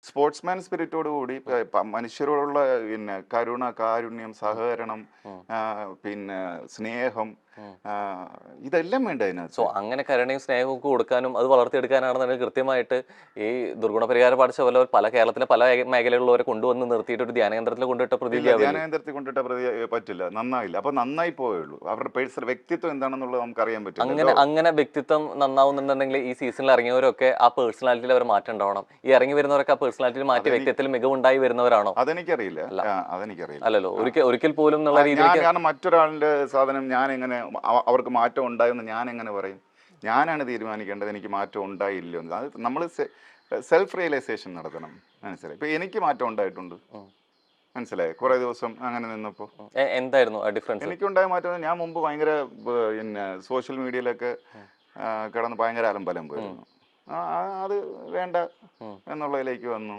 Sportsman സ്പിരിറ്റോട് കൂടി മനുഷ്യരോടുള്ള പിന്നെ കരുണ, കാരുണ്യം, സഹകരണം, പിന്നെ സ്നേഹം, ഇതെല്ലാം വേണ്ട അതിനകത്ത്. സോ അങ്ങനെ കരുണയും സ്നേഹവും ഒക്കെ കൊടുക്കാനും അത് വളർത്തിയെടുക്കാനാണെന്നുണ്ടെങ്കിൽ കൃത്യമായിട്ട് ഈ ദുർഗുണ പരിഹാര പാഠശാല പല കേരളത്തിലെ പല മേഖലകളിലുള്ളവരെ കൊണ്ടുവന്ന് നിർത്തിയിട്ട് ഒരു ധ്യാനകേന്ദ്രത്തിൽ കൊണ്ടിട്ട ധ്യാനകേന്ദ്രത്തിൽ കൊണ്ടിട്ട പറ്റില്ല, നന്നായില്ല. അപ്പൊ നന്നായി പോയുള്ളൂ. അവരുടെ പേഴ്സണൽ വ്യക്തിത്വം എന്താണെന്നുള്ളത് നമുക്ക് അറിയാൻ പറ്റില്ല. അങ്ങനെ വ്യക്തിത്വം നന്നാവുന്നുണ്ടെങ്കിൽ ഈ സീസണിൽ ഇറങ്ങിയവരൊക്കെ ആ പേഴ്സണാലിറ്റിയിൽ അവർ മാറ്റം ഉണ്ടാവണം. ഈ ഇറങ്ങി വരുന്നവരൊക്കെ ആ പേഴ്സണാലിറ്റിയിൽ മാറ്റി വ്യക്തിത്വത്തിൽ മികവുണ്ടായി വരുന്നവരാണോ? അതെനിക്കറിയില്ല. അല്ലല്ലോ, ഒരിക്കൽ പോലും എന്നുള്ള രീതിയിൽ. കാരണം മറ്റൊരാളുടെ സാധനം ഞാൻ എങ്ങനെ അവർക്ക് മാറ്റം ഉണ്ടായെന്ന് ഞാൻ എങ്ങനെ പറയും? ഞാനാണ് തീരുമാനിക്കേണ്ടത് എനിക്ക് മാറ്റം ഉണ്ടായില്ലോ. അത് നമ്മൾ സെൽഫ് റിയലൈസേഷൻ നടത്തണം. മനസ്സിലായി? ഇപ്പൊ എനിക്ക് മാറ്റം ഉണ്ടായിട്ടുണ്ട്, മനസ്സിലായി. കുറെ ദിവസം അങ്ങനെ നിന്നപ്പോൾ എന്തായിരുന്നു ഡിഫറൻസ്? എനിക്കുണ്ടായ മാറ്റം, ഞാൻ മുമ്പ് ഭയങ്കര പിന്നെ സോഷ്യൽ മീഡിയയിലൊക്കെ കിടന്ന് ഭയങ്കര അലമ്പലം പോയിരുന്നു. അത് വേണ്ട എന്നുള്ളതിലേക്ക് വന്നു.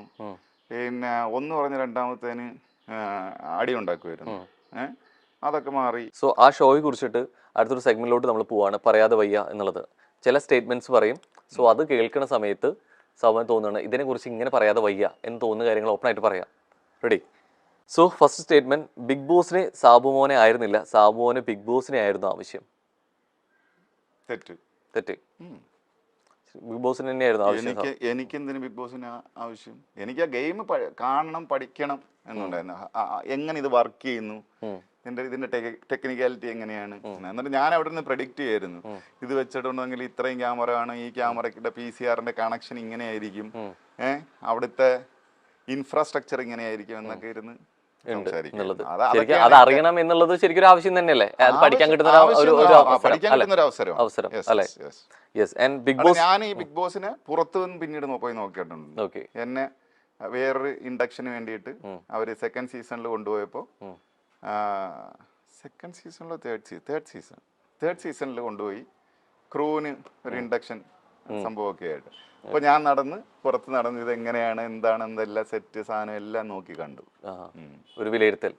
പിന്നെ ഒന്ന് പറഞ്ഞ് രണ്ടാമത്തേന് അടി ഉണ്ടാക്കുമായിരുന്നു. അതൊക്കെ മാറി. സോ ആ ഷോയെ കുറിച്ചിട്ട് അടുത്തൊരു സെഗ്മെന്റിലോട്ട് നമ്മൾ പോവാണ്, പറയാതെ വയ്യ എന്നുള്ളത്. ചില സ്റ്റേറ്റ്മെന്റ്സ് പറയും. സോ അത് കേൾക്കുന്ന സമയത്ത് സൗമൻ തോന്നുകയാണ് ഇതിനെക്കുറിച്ച് ഇങ്ങനെ പറയാതെ വയ്യ എന്ന് തോന്നുന്ന കാര്യങ്ങൾ ഓപ്പണായിട്ട് പറയാം. Ready? So first statement, Bigg ബോസിനെ സാബുമോനെ ആയിരുന്നില്ല, സാബുമോനെ ബിഗ് ബോസിനെ ആയിരുന്നു ആവശ്യം. തെറ്റ്. ബിഗ് ബോസിന് തന്നെയായിരുന്നു ആവശ്യം. എനിക്കെന്തിന് ബിഗ് ബോസിന് ആവശ്യം? എനിക്ക് ആ ഗെയിം കാണണം, പഠിക്കണം എന്നുണ്ടായിരുന്നു. എങ്ങനെ ഇത് വർക്ക് ചെയ്യുന്നു, ഇതിന്റെ ടെക്നിക്കാലിറ്റി എങ്ങനെയാണ്. എന്നിട്ട് ഞാൻ അവിടെ നിന്ന് പ്രഡിക്റ്റ് ചെയ്യായിരുന്നു, ഇത് വെച്ചിട്ടുണ്ടെങ്കിൽ ഇത്രയും ക്യാമറ ആണ്, ഈ ക്യാമറയുടെ PCR കണക്ഷൻ ഇങ്ങനെയായിരിക്കും, അവിടുത്തെ ഇൻഫ്രാസ്ട്രക്ചർ ഇങ്ങനെയായിരിക്കും എന്നൊക്കെ ഇരുന്ന് അത് അറിയണം എന്നുള്ളത് ശരിക്കും ഒരു ആവശ്യം തന്നെയല്ലേ? അത് പഠിക്കാൻ കിട്ടുന്ന അവസരം അല്ലേ? ബിഗ് ബോസ്, ഞാൻ ഈ ബിഗ് ബോസിനെ പുറത്തു നിന്ന് പിന്നീട് പോയി നോക്കിയിട്ടുണ്ട്. എന്നെ വേറൊരു ഇൻഡക്ഷന് വേണ്ടിയിട്ട് അവര് സെക്കൻഡ് സീസണിൽ കൊണ്ടുപോയപ്പോ, സെക്കൻഡ് സീസണിലോ തേർഡ് സീസണിൽ കൊണ്ടുപോയി ക്രൂവിന് ഒരു ഇൻഡക്ഷൻ സംഭവമൊക്കെ ആയിട്ട്. അപ്പൊ ഞാൻ പുറത്ത് നടന്ന് ഇത് എങ്ങനെയാണ്, എന്താണ്, എന്തെല്ലാം സെറ്റ് സാധനം എല്ലാം നോക്കി കണ്ടു. ഒരു വിലയിരുത്തല്ല,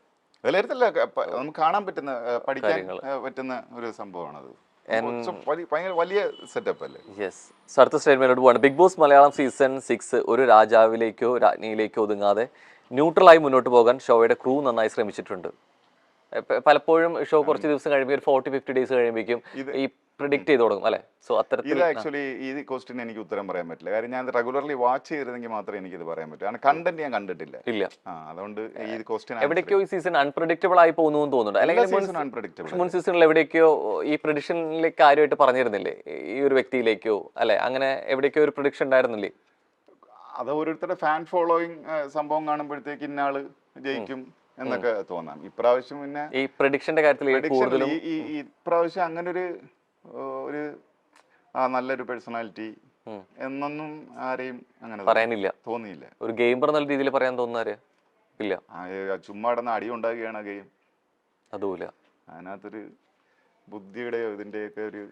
നമുക്ക് കാണാൻ പറ്റുന്ന, പഠിക്കാൻ പറ്റുന്ന ഒരു സംഭവമാണത്. ഭയങ്കര വലിയ സെറ്റപ്പ് അല്ലേ? അടുത്ത സ്റ്റേറ്റ്മെന്റിലോട്ട് പോവാണ്. ബിഗ് ബോസ് മലയാളം സീസൺ 6 ഒരു രാജാവിലേക്കോ രാജ്ഞിയിലേക്കോ ഒതുങ്ങാതെ ന്യൂട്രലായി മുന്നോട്ട് പോകാൻ ഷോയുടെ ക്രൂ നന്നായി ശ്രമിച്ചിട്ടുണ്ട്. പലപ്പോഴും ഷോ കുറച്ച് ദിവസം കഴിയുമ്പോൾ ഒരു 40-50 ഡേയ്സ് കഴിയുമ്പോഴേക്കും ഈ പ്രിഡിക്റ്റ് ചെയ്ത് തുടങ്ങും അല്ലെ? സോ അത്തരത്തിൽ ആക്ച്വലി ഈ ക്വസ്റ്റ്യൻ എനിക്ക് ഉത്തരം പറയാൻ പറ്റില്ല. കാര്യം ഞാൻ റെഗുലർലി വാച്ച് ചെയ്തിരുന്നെങ്കിൽ മാത്രമേ എനിക്കിത് പറയാൻ പറ്റൂ. കാരണം കണ്ടന്റ് ഞാൻ കണ്ടിട്ടില്ല. അതുകൊണ്ട് ഈ ക്വസ്റ്റ്യൻ എവിടേക്കോ ഈ സീസൺ അൺപ്രഡിക്റ്റബിൾ ആയി പോകുന്നു എന്ന് തോന്നുന്നുണ്ട്. അല്ലെങ്കിൽ മുൻ സീസണിൽ എവിടേക്കോ ഈ പ്രഡിക്ഷനിലേക്ക് കാര്യമായിട്ട് പറഞ്ഞിരുന്നില്ലേ, ഈ ഒരു വ്യക്തിയിലേക്കോ അല്ലെ? അങ്ങനെ എവിടേക്കോ ഒരു പ്രഡിക്ഷൻ ഉണ്ടായിരുന്നില്ലേ? അത് ഓരോരുത്തരുടെ ഫാൻ ഫോളോയിങ് സംഭവം കാണുമ്പോഴത്തേക്ക് ഇന്നാള് ജയിക്കും എന്നൊക്കെ തോന്നാം. ഇപ്രാവശ്യം പിന്നെ ഈ പ്രഡിക്ഷന്റെ കാര്യത്തിൽ ഇപ്രാവശ്യം അങ്ങനെ ഒരു നല്ലൊരു പേഴ്സണാലിറ്റി എന്നൊന്നും ആരെയും അങ്ങനെ പറയാനില്ല, തോന്നിയില്ല. ഒരു ഗെയിമർ എന്നുള്ള രീതിയിൽ പറയാൻ തോന്നുന്നവര് ഇല്ല. ചുമ്മാ ഇടന്ന് അടി ഉണ്ടാകുകയാണ് ഗെയിം. അതുമില്ല. അതിനകത്തൊരു ബുദ്ധിയുടെയോ ഇതിന്റെയൊക്കെ ഒരു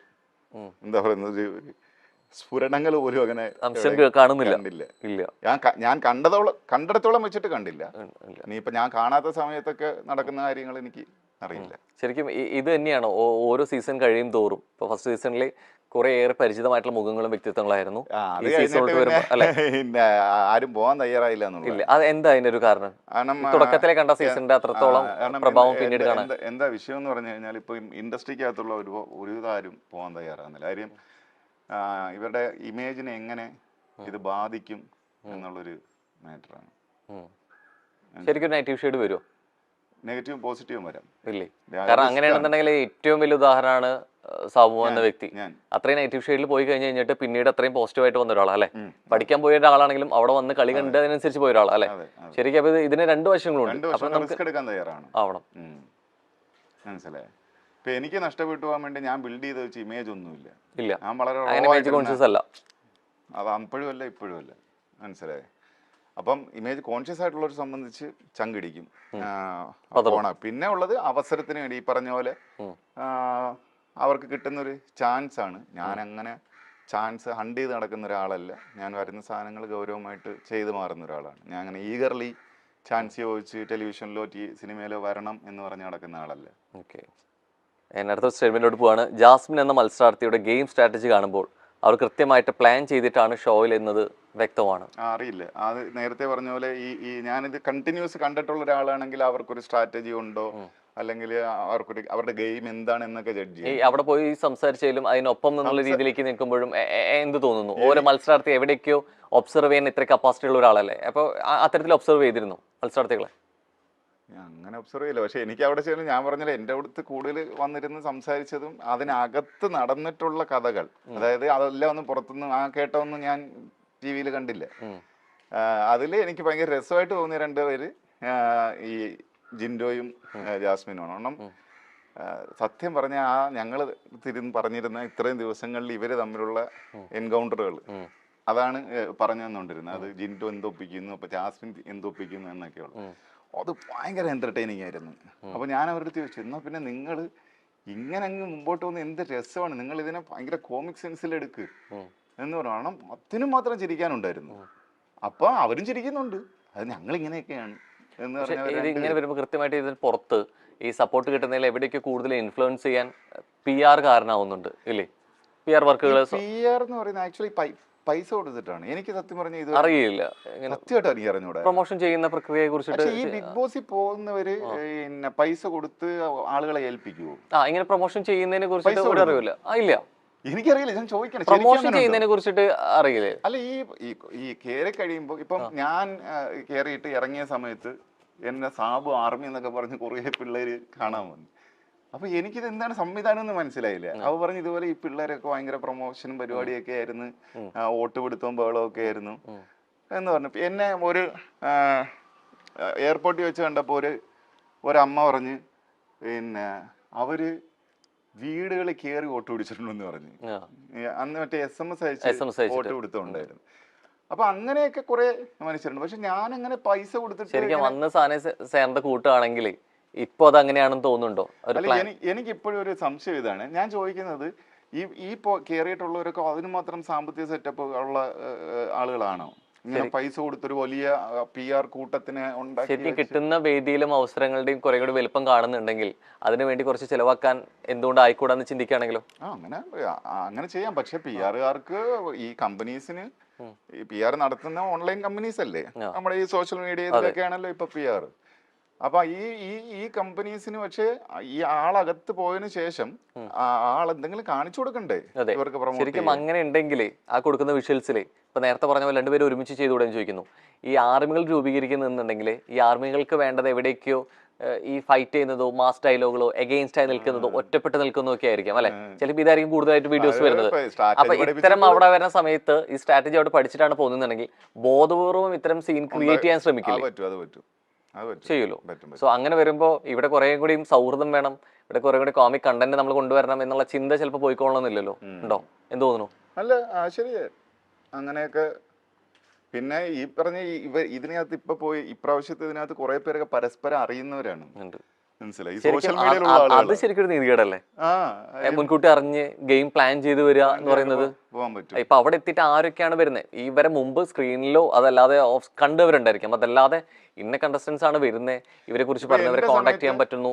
എന്താ പറയുന്നത് സ്ഫുരണങ്ങൾ പോലും അങ്ങനെ കാണുന്നില്ല. ഞാൻ കണ്ടിടത്തോളം വെച്ചിട്ട് കണ്ടില്ല. ഇനിയിപ്പൊ ഞാൻ കാണാത്ത സമയത്തൊക്കെ നടക്കുന്ന കാര്യങ്ങൾ എനിക്ക് അറിയില്ല. ശരിക്കും ഇത് തന്നെയാണോ ഓരോ സീസൺ കഴിയും തോറും? ഇപ്പൊ ഫസ്റ്റ് സീസണിൽ കുറെ ഏറെ പരിചിതമായിട്ടുള്ള മുഖങ്ങളും വ്യക്തിത്വങ്ങളായിരുന്നു. ആരും പോകാൻ തയ്യാറായില്ല എന്നുള്ളത്. അത് എന്താ അതിന്റെ ഒരു കാരണം? തുടക്കത്തിലെ കണ്ട സീസണിന്റെ അത്രത്തോളം പ്രഭാവം പിന്നീട് കാണാൻ എന്താ വിഷയം എന്ന് പറഞ്ഞു കഴിഞ്ഞാൽ, ഇപ്പൊ ഇൻഡസ്ട്രിക്കകത്തുള്ള ഒരു ആരും പോകാൻ തയ്യാറാകുന്നില്ല. കാര്യം ഇവരുടെ ഇമേജിനെ എങ്ങനെ ഇത് ബാധിക്കും എന്നുള്ളൊരു മാറ്ററാണ്. ശരിക്കും നെഗറ്റീവ് ഷെയ്ഡ് വരുമോ? നെഗറ്റീവും പോസിറ്റീവും വരാം. ഇല്ലേ? കാരണം അങ്ങനെയാണെന്നുണ്ടെങ്കിൽ ഏറ്റവും വലിയ ഉദാഹരണമാണ് സാബു എന്ന വ്യക്തി. അത്രയും നെഗറ്റീവ് ഷെയ്ഡിൽ പോയി കഴിഞ്ഞിട്ട് പിന്നീട് അത്രയും പോസിറ്റീവായിട്ട് വന്ന ഒരാളാണ് അല്ലെ? പഠിക്കാൻ പോയ ഒരാളാണെങ്കിലും അവിടെ വന്ന് കളി കണ്ട് അതിനനുസരിച്ച് പോയ ഒരാളാണ് അല്ലെ? ശരിക്കും അപ്പൊ ഇതിന് രണ്ട് വശങ്ങളുണ്ട്. ആവണം. മനസ്സിലായി? ഇപ്പൊ എനിക്ക് നഷ്ടപ്പെട്ടു പോകാൻ വേണ്ടി ഞാൻ ബിൽഡ് ചെയ്ത് വെച്ച ഇമേജ് ഒന്നുമില്ല. ഞാൻ വളരെ അത് അപ്പോഴും അല്ല ഇപ്പോഴും അല്ല. മനസ്സിലായി? അപ്പം ഇമേജ് കോൺഷ്യസ് ആയിട്ടുള്ളവരെ സംബന്ധിച്ച് ചങ്കിടിക്കും. പിന്നെ ഉള്ളത് അവസരത്തിന് വേണ്ടി ഈ പറഞ്ഞ പോലെ അവർക്ക് കിട്ടുന്നൊരു ചാൻസ് ആണ്. ഞാൻ അങ്ങനെ ചാൻസ് ഹണ്ട് ചെയ്ത് നടക്കുന്ന ഒരാളല്ല. ഞാൻ വരുന്ന സാധനങ്ങൾ ഗൗരവമായിട്ട് ചെയ്തു മാറുന്ന ഒരാളാണ്. ഞാൻ അങ്ങനെ ഈഗർലി ചാൻസ് ചോദിച്ച് ടെലിവിഷനിലോ സിനിമയിലോ വരണം എന്ന് പറഞ്ഞ് നടക്കുന്ന ആളല്ല. ഓക്കെ, അടുത്ത സ്റ്റേറ്റ്മെന്റിലോട്ട് പോവാണ്. ജാസ്മിൻ എന്ന മത്സരാർത്ഥിയുടെ ഗെയിം സ്ട്രാറ്റജി കാണുമ്പോൾ അവർ കൃത്യമായിട്ട് പ്ലാൻ ചെയ്തിട്ടാണ് ഷോയിൽ എന്നത് വ്യക്തമാണ്. അറിയില്ല, അത് നേരത്തെ പറഞ്ഞ പോലെ ഈ ഞാനിത് കണ്ടിന്യൂസ് കണ്ടിട്ടുള്ള ഒരാളാണെങ്കിൽ അവർക്കൊരു സ്ട്രാറ്റജി ഉണ്ടോ, അല്ലെങ്കിൽ അവരുടെ ഗെയിം എന്താണ് എന്നൊക്കെ ജഡ്ജ് ചെയ്യും. അവിടെ പോയി സംസാരിച്ചാലും അതിനൊപ്പം എന്നുള്ള രീതിയിലേക്ക് നിൽക്കുമ്പോഴും എന്ത് തോന്നുന്നു? ഓരോ മത്സരാർത്ഥി എവിടേക്കോ ഒബ്സർവ് ചെയ്യാൻ ഇത്ര കപ്പാസിറ്റി ഉള്ള ഒരാളല്ലേ? അപ്പോൾ അത്തരത്തിൽ ഒബ്സർവ് ചെയ്തിരുന്നു മത്സരാർത്ഥികളെ? അങ്ങനെ ഒബ്സർവ് ചെയ്യില്ല. പക്ഷെ എനിക്ക് അവിടെ ചെന്ന് ഞാൻ പറഞ്ഞില്ല, എൻ്റെ അടുത്ത് കൂടുതൽ വന്നിരുന്ന് സംസാരിച്ചതും അതിനകത്ത് നടന്നിട്ടുള്ള കഥകൾ, അതായത് അതെല്ലാം ഒന്നും പുറത്തുനിന്ന് കേട്ടൊന്നും ഞാൻ ടി വിയിൽ കണ്ടില്ല. അതിൽ എനിക്ക് ഭയങ്കര രസമായിട്ട് തോന്നിയ രണ്ടുപേര് ഈ ജിൻഡോയും ജാസ്മിനുമാണ്. കാരണം സത്യം പറഞ്ഞാൽ ഞങ്ങൾ പറഞ്ഞിരുന്ന ഇത്രയും ദിവസങ്ങളിൽ ഇവര് തമ്മിലുള്ള എൻകൗണ്ടറുകൾ അതാണ് പറഞ്ഞു തന്നുകൊണ്ടിരുന്നത്. അത് ജിൻഡോ എന്തൊപ്പിക്കുന്നു, അപ്പൊ ജാസ്മിൻ എന്തൊപ്പിക്കുന്നു എന്നൊക്കെയുള്ളു. അത് ഭയങ്കര എന്റർടൈനിങ് ആയിരുന്നു. അപ്പൊ ഞാൻ അവരുടെ അടുത്ത് ചോദിച്ചു, എന്നാ പിന്നെ നിങ്ങൾ ഇങ്ങനെ അങ്ങ് മുമ്പോട്ട് വന്ന് എന്ത് രസമാണ്, നിങ്ങൾ ഇതിനെ ഭയങ്കര കോമിക് സെൻസിൽ എടുക്ക് എന്ന് പറഞ്ഞു. കാരണം അതിനും മാത്രം ചിരിക്കാനുണ്ടായിരുന്നു. അപ്പൊ അവരും ചിരിക്കുന്നുണ്ട്, അത് ഞങ്ങൾ ഇങ്ങനെയൊക്കെയാണ് എന്ന് പറഞ്ഞാൽ. ഇങ്ങനെ വരുമ്പോൾ കൃത്യമായിട്ട് ഇതിന് പുറത്ത് ഈ സപ്പോർട്ട് കിട്ടുന്നതിൽ എവിടേക്ക് കൂടുതൽ ഇൻഫ്ലുവൻസ് ചെയ്യാൻ PR കാരണമാവുന്നുണ്ട് ഇല്ലേ? PR വർക്കുകൾ. PR എന്ന് പറയുന്നത് ആക്ച്വലി പൈസ കൊടുത്തിട്ടാണ്. എനിക്ക് സത്യം പറഞ്ഞ ഇത് അറിയില്ല, സത്യമായിട്ട് എനിക്ക് അറിഞ്ഞൂടാ പ്രൊമോഷൻ ചെയ്യുന്ന പ്രക്രിയയെ കുറിച്ചിട്ട്. ഈ ബിഗ് ബോസിൽ പോകുന്നവര് പിന്നെ പൈസ കൊടുത്ത് ആളുകളെ ഏൽപ്പിക്കുവോ? ഇങ്ങനെ പ്രൊമോഷൻ ചെയ്യുന്നതിനെ കുറിച്ചിട്ട് ഒരു അറിവില്ല. ഇല്ല, എനിക്കറിയില്ല, ഞാൻ ചോദിക്കണം. പ്രൊമോഷൻ ചെയ്യുന്നതിനെ കുറിച്ചിട്ട് അറിയില്ലേ? അല്ല, ഈ കേറി കഴിയുമ്പോ ഇപ്പം ഞാൻ കേറിയിട്ട് ഇറങ്ങിയ സമയത്ത് എന്നെ സാബു ആർമി എന്നൊക്കെ പറഞ്ഞ് കുറെ പിള്ളേര് കാണാൻ വന്നു. അപ്പൊ എനിക്കിത് എന്താണ് സംവിധാനം എന്ന് മനസ്സിലായില്ല. അവ പറഞ്ഞു ഇതുപോലെ ഈ പിള്ളേരൊക്കെ ഭയങ്കര പ്രൊമോഷനും പരിപാടിയൊക്കെ ആയിരുന്നു, വോട്ട് പിടുത്തവും ബഹളമൊക്കെ ആയിരുന്നു എന്ന് പറഞ്ഞു. എന്നെ ഒരു എയർപോർട്ടിൽ വെച്ച് കണ്ടപ്പോൾ ഒരമ്മ പറഞ്ഞ് പിന്നെ അവര് വീടുകളിൽ കയറി വോട്ട് പിടിച്ചിട്ടുണ്ടെന്ന് പറഞ്ഞു. അന്ന് മറ്റേ SMS അയച്ച് വോട്ട് പിടുത്തമുണ്ടായിരുന്നു. അപ്പൊ അങ്ങനെയൊക്കെ കുറെ മനുഷ്യരുണ്ട്. പക്ഷെ ഞാൻ അങ്ങനെ പൈസ കൊടുത്തിട്ട് ശരിക്കും വന്ന സാധനം ചേർന്ന കൂട്ടുകയാണെങ്കിൽ ഇപ്പൊ അത് അങ്ങനെയാണെന്ന് തോന്നുന്നുണ്ടോ? എനിക്ക് ഇപ്പോഴും ഒരു സംശയം ഇതാണ്. ഞാൻ ചോദിക്കുന്നത്, ഈ കയറിയിട്ടുള്ളവരൊക്കെ അതിന് മാത്രം സാമ്പത്തിക സെറ്റപ്പ് ഉള്ള ആളുകളാണോ? ഇങ്ങനെ പൈസ കൊടുത്തൊരു വലിയ PR കൂട്ടത്തിനെ ഉണ്ടാക്കി ശരിക്കും കിട്ടുന്ന വേദിയിലും അവസരങ്ങളുടെയും കുറെ കൂടി വലുപ്പം കാണുന്നുണ്ടെങ്കിൽ അതിനു വേണ്ടി കുറച്ച് ചെലവാക്കാൻ എന്തുകൊണ്ട് ആയിക്കൂടാന്ന് ചിന്തിക്കുകയാണെങ്കിലോ? അങ്ങനെ ചെയ്യാം. പക്ഷെ PR-കാർക്ക് ഈ കമ്പനീസിന് ഈ PR നടത്തുന്ന ഓൺലൈൻ കമ്പനീസ് അല്ലേ, നമ്മുടെ ഈ സോഷ്യൽ മീഡിയ ഇതൊക്കെ ആണല്ലോ ഇപ്പൊ PR. അപ്പൊ ഈ കമ്പനീസിന് പക്ഷെ ഈ ആളകത്ത് പോയതിനു ശേഷം ആൾ എന്തെങ്കിലും കാണിച്ചു കൊടുക്കണ്ടേ ഇവർക്ക് പ്രൊമോട്ട്? ശരിക്കും അങ്ങനെ ഉണ്ടെങ്കിലേ ആ കൊടുക്കുന്ന വിഷ്വൽസിലെ ഇപ്പൊ നേരത്തെ പറഞ്ഞ പോലെ രണ്ടുപേരും ഒരുമിച്ച് ചെയ്തുകൂടെ എന്ന് ചോദിക്കുന്നു. ഈ ആർമികൾ രൂപീകരിക്കുന്നുണ്ടെങ്കിൽ ഈ ആർമികൾക്ക് വേണ്ടത് എവിടേക്കോ ഈ ഫൈറ്റ് ചെയ്യുന്നതോ മാസ് ഡയലോഗുകളോ എഗെയിൻസ്റ്റ് ആയി നിൽക്കുന്നതോ ഒറ്റപ്പെട്ട് നിൽക്കുന്നതോ ഒക്കെ ആയിരിക്കും അല്ലെ? ചിലപ്പോൾ ഇതായിരിക്കും കൂടുതലായിട്ട് വീഡിയോസ് വരുന്നത്. അപ്പൊ ഇത്തരം അവിടെ വരുന്ന സമയത്ത് ഈ സ്ട്രാറ്റജി അവിടെ പഠിച്ചിട്ടാണ് പോകുന്നുണ്ടെങ്കിൽ ബോധപൂർവ്വം ഇത്തരം സീൻ ക്രിയേറ്റ് ചെയ്യാൻ ശ്രമിക്കില്ലേ? ചെയ്യുമല്ലോ. സോ അങ്ങനെ വരുമ്പോ ഇവിടെ കുറെ കൂടി സൗഹൃദം വേണം, ഇവിടെ കുറെ കൂടി കോമിക് കണ്ടന്റ് നമ്മൾ കൊണ്ടുവരണം എന്നുള്ള ചിന്ത ചിലപ്പോൾ പോയിക്കോളണമെന്നില്ലല്ലോ. ഉണ്ടോ? എന്ത് തോന്നുന്നു? അല്ല, ശരിയേ, അങ്ങനെയൊക്കെ. പിന്നെ ഈ പറഞ്ഞ ഇതിനകത്ത് ഇപ്പൊ പോയി ഇപ്രാവശ്യത്തെ ഇതിനകത്ത് കുറെ പേരൊക്കെ പരസ്പരം അറിയുന്നവരാണ്. മനസ്സിലായി, സോഷ്യൽ മീഡിയയിലുള്ള ആളുകൾ. അത് ശരിക്കും ഒരു നീതികേടല്ലേ? മുൻകൂട്ടി അറിഞ്ഞ് ഗെയിം പ്ലാൻ ചെയ്ത് വരിക എന്ന് പറയുന്നത്. ഇപ്പൊ അവിടെ എത്തിയിട്ട് ആരൊക്കെയാണ് വരുന്നത്? ഇവരെ മുമ്പ് സ്ക്രീനിലോ അതല്ലാതെ കണ്ടവരുണ്ടായിരിക്കും. അതല്ലാതെ ഇന്ന കണ്ടസ്റ്റൻസ് ആണ് വരുന്നത്, ഇവരെ കുറിച്ച് പറഞ്ഞവരെ കോൺടാക്ട് ചെയ്യാൻ പറ്റുന്നു.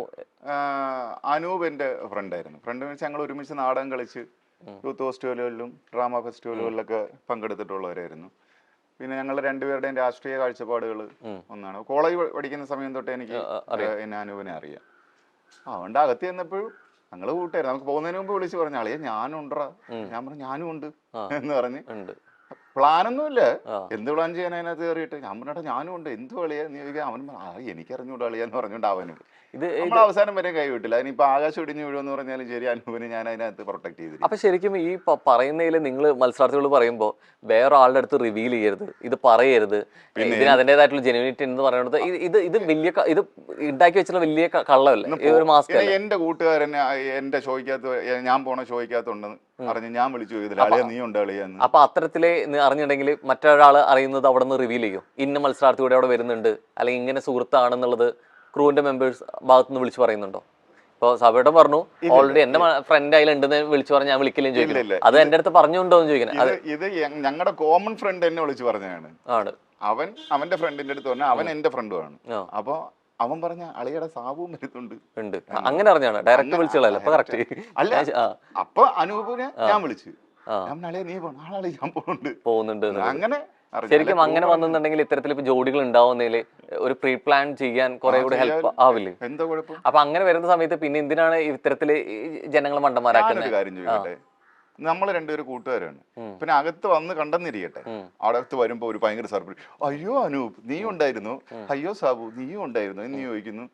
അനൂപ് എന്റെ ഫ്രണ്ടായിരുന്നു. ഫ്രണ്ട് വെച്ച് ഞങ്ങൾ ഒരുമിച്ച് നാടകം കളിച്ച് യൂത്ത് ഫെസ്റ്റിവലുകളിലും ഡ്രാമ ഫെസ്റ്റിവലുകളിലൊക്കെ പങ്കെടുത്തിട്ടുള്ളവരായിരുന്നു. പിന്നെ ഞങ്ങൾ രണ്ടുപേരുടെയും രാഷ്ട്രീയ കാഴ്ചപ്പാടുകൾ ഒന്നാണ്. കോളേജ് പഠിക്കുന്ന സമയം തൊട്ടേ എനിക്ക് എന്നെ അനൂപിനെ അറിയാം. അതുകൊണ്ട് അകത്ത് ചെന്നപ്പോഴും ഞങ്ങള് കൂട്ടായിരുന്നു. നമുക്ക് പോകുന്നതിന് മുമ്പ് വിളിച്ച് പറഞ്ഞ ആളിയെ ഞാനും ഉണ്ടറാ, ഞാൻ പറഞ്ഞു ഞാനും ഉണ്ട് എന്ന് പറഞ്ഞ്. പ്ലാനൊന്നുമില്ല, എന്ത് പ്ലാൻ ചെയ്യാൻ അതിനകത്ത് കയറിയിട്ട് ഞാൻ പറഞ്ഞാ ഞാനും ഉണ്ട്, എന്ത് കളിയാ നീ ചോദിക്കാൻ. അവൻ എനിക്കറിഞ്ഞൂടെ കളിയാന്ന് പറഞ്ഞോണ്ട് അവനും നമ്മൾ അവസാനം വരെ കൈവിട്ടില്ല. അതിനിപ്പോ ആകാശം ഇടിഞ്ഞു വീഴുമെന്ന് പറഞ്ഞാലും ശരി, അനൂപിനെ ഞാൻ അതിനകത്ത് പ്രൊട്ടക്ട് ചെയ്തു. അപ്പൊ ശരിക്കും ഈ പറയുന്നതിൽ നിങ്ങൾ മത്സരാർത്ഥികൾ പറയുമ്പോൾ വേറെ ആളുടെ അടുത്ത് റിവീൽ ചെയ്യരുത്, ഇത് പറയരുത്, ഇതിന് അതിൻ്റെതായിട്ടുള്ള ജെനുവിനിറ്റി എന്ന് പറയുന്നത് ഇത് വലിയ ഇത് ഉണ്ടാക്കി വെച്ചിട്ടുള്ള വലിയ കള്ളമല്ലേ ഒരു മാസ്ക്? എന്റെ കൂട്ടുകാരൻ എന്റെ ഷോയ്ക്കകത്ത് ഞാൻ പോണ ഷോയ്ക്കകത്തുണ്ടെന്ന് പറഞ്ഞ് ഞാൻ വിളിച്ചു ചോദിച്ചില്ല, നീ ഉണ്ട് കളിയാന്ന്. അപ്പൊ അത്തരത്തില് അറിഞ്ഞിട്ടുണ്ടെങ്കിൽ മറ്റൊരാൾ അറിയുന്നത് അവിടെ നിന്ന് റിവീൽ ചെയ്യും, ഇന്ന മത്സരാർത്ഥി കൂടെ അവിടെ വരുന്നുണ്ട് അല്ലെങ്കിൽ ഇങ്ങനെ സുഹൃത്താണെന്നുള്ളത് ക്രൂവിന്റെ മെമ്പേഴ്സ് ഭാഗത്തുനിന്ന് വിളിച്ചു പറയുന്നുണ്ടോ? ഇപ്പൊ സഭയുടെ പറഞ്ഞു ഓൾറെഡി എന്റെ ഫ്രണ്ട് അതിലുണ്ടെന്ന് വിളിച്ചു പറഞ്ഞാൽ ഞാൻ വിളിക്കില്ലെന്ന് ചോദിക്കില്ല. അത് എന്റെ അടുത്ത് പറഞ്ഞുണ്ടോ എന്ന് ചോദിക്കുന്നത്. ഇത് ഞങ്ങളുടെ കോമൺ ഫ്രണ്ട് എന്നെ വിളിച്ചു പറഞ്ഞതാണ്. അവന്റെ ഫ്രണ്ടിന്റെ അടുത്ത് പറഞ്ഞ അവൻ എന്റെ ഫ്രണ്ടുമാണ്. അപ്പൊ അവൻ പറഞ്ഞ അളിയുടെ സാബുവും വരുന്നുണ്ട്. അങ്ങനെ അറിഞ്ഞാണ് ഡയറക്റ്റ് വിളിച്ചോളല്ലേ? അല്ല, അപ്പൊ അനൂപിനെ ഞാൻ വിളിച്ചു. ഞാൻ നാളെ നീ പോ, നാളെ ഞാൻ പോകുന്നുണ്ട് പോകുന്നുണ്ട്. അങ്ങനെ ശരിക്കും അങ്ങനെ വന്നിട്ടുണ്ടെങ്കിൽ ഇത്തരത്തിൽ ഇപ്പൊ ജോഡികൾ ഉണ്ടാവുന്നതിൽ ഒരു പ്രീ പ്ലാൻ ചെയ്യാൻ കുറെ കൂടി ഹെൽപ്പ് ആവില്ലേ? എന്താ കുഴപ്പം? അപ്പൊ അങ്ങനെ വരുന്ന സമയത്ത് പിന്നെ എന്തിനാണ് ഇത്തരത്തില് ജനങ്ങൾ മണ്ടന്മാരാക്കുന്നത്? ഞാനൊരു കാര്യം ചോദിക്കട്ടെ, നമ്മൾ രണ്ടുപേരും കൂട്ടുകാരാണ്, പിന്നെ അകത്ത് വന്ന് കണ്ടെന്നിരിക്കട്ടെ, അകത്ത് വരുമ്പോ ഒരു ഭയങ്കര സർപ്രൈസ്, അയ്യോ അനൂപ് നീ ഉണ്ടായിരുന്നു, അയ്യോ സാബു നീയും ഉണ്ടായിരുന്നു എന്ന് ചോദിക്കുന്നു.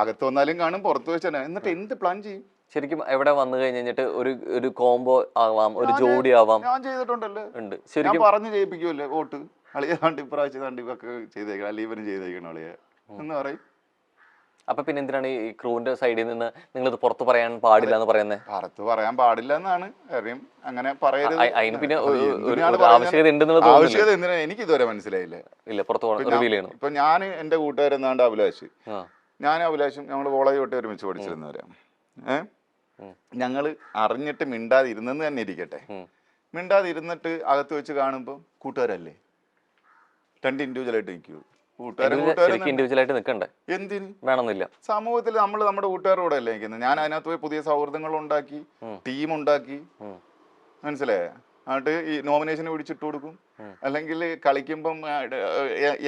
അകത്ത് വന്നാലും കാണും, പുറത്ത് വെച്ചാൽ, എന്നിട്ട് എന്ത് പ്ലാൻ ചെയ്യും? ശരിക്കും എവിടെ വന്നു കഴിഞ്ഞിട്ട് ഒരു കോംബോ ആവാം, ഒരു ജോഡി ആവാം. ഞാൻ ചെയ്തിട്ടുണ്ടല്ലേ, ഉണ്ട് ഞാൻ ശരിക്കും. പറഞ്ഞു ചെയ്യിപ്പിക്കുമല്ലേ, വോട്ട് അളിയ കണ്ട് ഇപ്രാവശ്യം കണ്ട് ഇവൊക്കെ ചെയ്തേക്കണം, അല്ലെ ഇവനും ചെയ്തേക്കണം അളിയ എന്ന് പറയും. അപ്പൊ പിന്നെ എന്തിനാണ് ഈ ക്രൂവിന്റെ സൈഡിൽ നിന്ന് നിങ്ങളിത് പുറത്ത് പറയാൻ പാടില്ല എന്ന് പറയുന്നത്? പുറത്ത് പറയാൻ പാടില്ല എന്നാണ് കാര്യം, അങ്ങനെ പറയരുത്. അതിന് പിന്നെ ആവശ്യകത ഉണ്ടെന്നുള്ളത് ആവശ്യകത എന്തിനാ എനിക്ക് ഇതുവരെ മനസ്സിലായില്ല. ഇല്ല, പുറത്ത് റിവീൽ ചെയ്യണം. ഇപ്പൊ ഞാൻ എന്റെ കൂട്ടുകാരെന്നാണ്ട് അഭിലാഷ്, ഞാൻ അഭിലാഷും ഞങ്ങൾ കോളേജ് തൊട്ട് ഒരുമിച്ച് പഠിച്ചിരുന്നവരാ. ഞങ്ങള് അറിഞ്ഞിട്ട് മിണ്ടാതിരുന്നെന്ന് തന്നെ ഇരിക്കട്ടെ, മിണ്ടാതിരുന്നിട്ട് അകത്ത് വെച്ച് കാണുമ്പോ കൂട്ടുകാരല്ലേ, രണ്ട് ഇൻഡിവിജ്വലായിട്ട് നിൽക്കൂ. ഇൻഡിവിജ്വലായിട്ട് നിൽക്കണ്ടേ? എന്തിന് വേണമെന്നില്ല. സമൂഹത്തിൽ നമ്മൾ നമ്മുടെ കൂട്ടുകാരോടെ അല്ലേ നിൽക്കുന്നത്. ഞാൻ അതിനകത്ത് പോയി പുതിയ സൗഹൃദങ്ങൾ ഉണ്ടാക്കി, ടീം ഉണ്ടാക്കി, മനസ്സിലായ, എന്നിട്ട് ഈ നോമിനേഷന് പിടിച്ചിട്ട് കൊടുക്കും. അല്ലെങ്കിൽ കളിക്കുമ്പം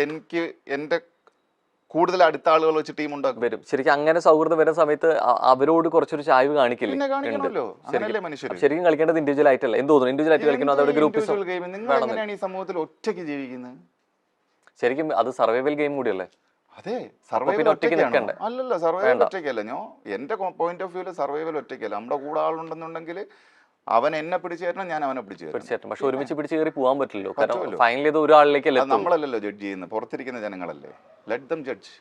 എനിക്ക് എന്റെ കൂടുതൽ അടുത്ത ആളുകൾ വെച്ച് ടീം ഉണ്ടാക്കും. വരും. ശരിക്കും അങ്ങനെ സൗഹൃദം വരുന്ന സമയത്ത് അവരോട് കുറച്ചൊരു ചായ്വ് കാണിക്കില്ല. ശരിക്കും കളിക്കേണ്ടത് ഇൻഡിവിജ്വൽ ആയിട്ടല്ല. എന്ത് തോന്നുന്നു? ഇൻഡിവിജ്വൽ ആയിട്ട് കളിക്കണം. അതോടെ ഗ്രൂപ്പ് നിങ്ങൾ എങ്ങനെയാണ് ഈ സമൂഹത്തിൽ ഒറ്റയ്ക്ക് ജീവിക്കുന്നത്? ശരിക്കും അത് സർവൈവൽ ഗെയിം കൂടിയല്ലേ? അതെ, സർവൈവൽ ഒറ്റയ്ക്കാണ്. അല്ലല്ല, സർവൈവൽ ഒറ്റയ്ക്കല്ല. ഞാൻ എന്റെ പോയിന്റ് ഓഫ് വ്യൂല് സർവൈവൽ ഒറ്റയ്ക്കല്ല. നമ്മുടെ കൂടെ ആളുണ്ടെന്നുണ്ടെങ്കിൽ അവൻ എന്നെ പിടിച്ചു തരണം, ഞാൻ അവനെ പിടിച്ചു തരണം. പക്ഷെ ഒരുമിച്ച് പിടിച്ച് കയറി പോകാൻ പറ്റില്ലല്ലോ. ഫൈനൽ ചെയ്ത് ഒരാളിലേക്കല്ലേ. നമ്മളല്ലല്ലോ ജഡ്ജ് ചെയ്യുന്നത്, പുറത്തിരിക്കുന്ന ജനങ്ങളല്ലേ. Let them judge.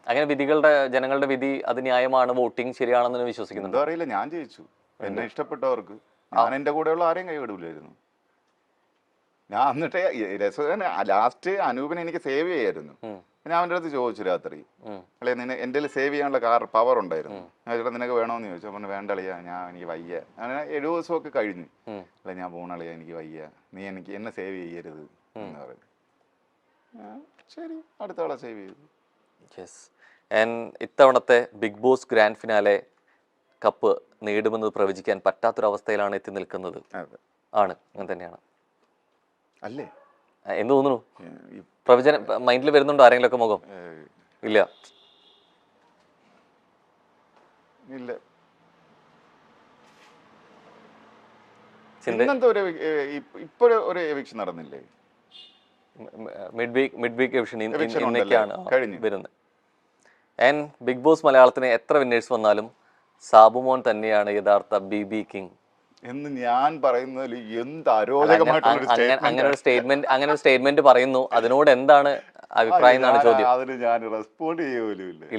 അങ്ങനെ ജനങ്ങളുടെ വിധി അത് ന്യായമാണ്, വോട്ടിംഗ് ശരിയാണെന്ന് വിശ്വസിക്കുന്നു. എന്താ അറിയില്ല, ഞാൻ ജയിച്ചു. എന്നെ ഇഷ്ടപ്പെട്ടവർക്ക് ഞാൻ എന്റെ കൂടെയുള്ള ആരെയും കൈവിടൂലായിരുന്നു. ഞാൻ എന്നിട്ട് രസകരൻ ലാസ്റ്റ് അനൂപിനെ എനിക്ക് സേവ് ചെയ്യായിരുന്നു. ഞാൻ അവൻ്റെ അടുത്ത് ചോദിച്ചു രാത്രി, അല്ലെ നിന്നെ എൻ്റെ സേവ് ചെയ്യാനുള്ള പവർ ഉണ്ടായിരുന്നു. ഞാൻ ചേട്ടാ നിനക്ക് വേണമെന്ന് ചോദിച്ചു. അപ്പം വേണ്ട അളിയാ, എനിക്ക് വയ്യ. അങ്ങനെ 7 ദിവസമൊക്കെ കഴിഞ്ഞു. അല്ല ഞാൻ പോണളിയാ, എനിക്ക് വയ്യ, നീ എന്നെ സേവ് ചെയ്യരുത് എന്ന് പറയും. ശരി, അടുത്ത ആളെ സേവ് ചെയ്തു. യെസ്. ആൻഡ് ഇത്തവണത്തെ big boss grand finale cup നേടുമെന്ന് പ്രവചിക്കാൻ പറ്റാത്തൊരവസ്ഥയിലാണ് എത്തി നിൽക്കുന്നത്. ആണ്, അങ്ങനെ തന്നെയാണ് അല്ലേ? എന്ത് തോന്നുന്നു? പ്രവചനം മൈൻഡിൽ വരുന്നുണ്ടോ ആരെങ്കിലും ഒക്കെ മുഖം? ഇല്ല. ഇപ്പോഴൊരു എവിക്ഷൻ നടന്നില്ലേ? മിഡ് വീക്ക് എവിക്ഷൻ ഇന്നൊക്കെയാണ് വരുന്നത്. ആൻഡ് ബിഗ് ബോസ് മലയാളത്തിന് എത്ര വിന്നേഴ്സ് വന്നാലും സാബുമോൻ തന്നെയാണ് യഥാർത്ഥ BB കിങ് എന്ന് ഞാൻ പറയുന്നതിൽ എന്ത് അരോചകമായിട്ടുള്ള അങ്ങനെ ഒരു സ്റ്റേറ്റ്മെന്റ് പറയുന്നു. അതിനോട് എന്താണ് അഭിപ്രായം എന്നാണ് ചോദ്യം. അതിന് ഞാൻ റെസ്പോണ്ട് ചെയ്യുമല്ലോ.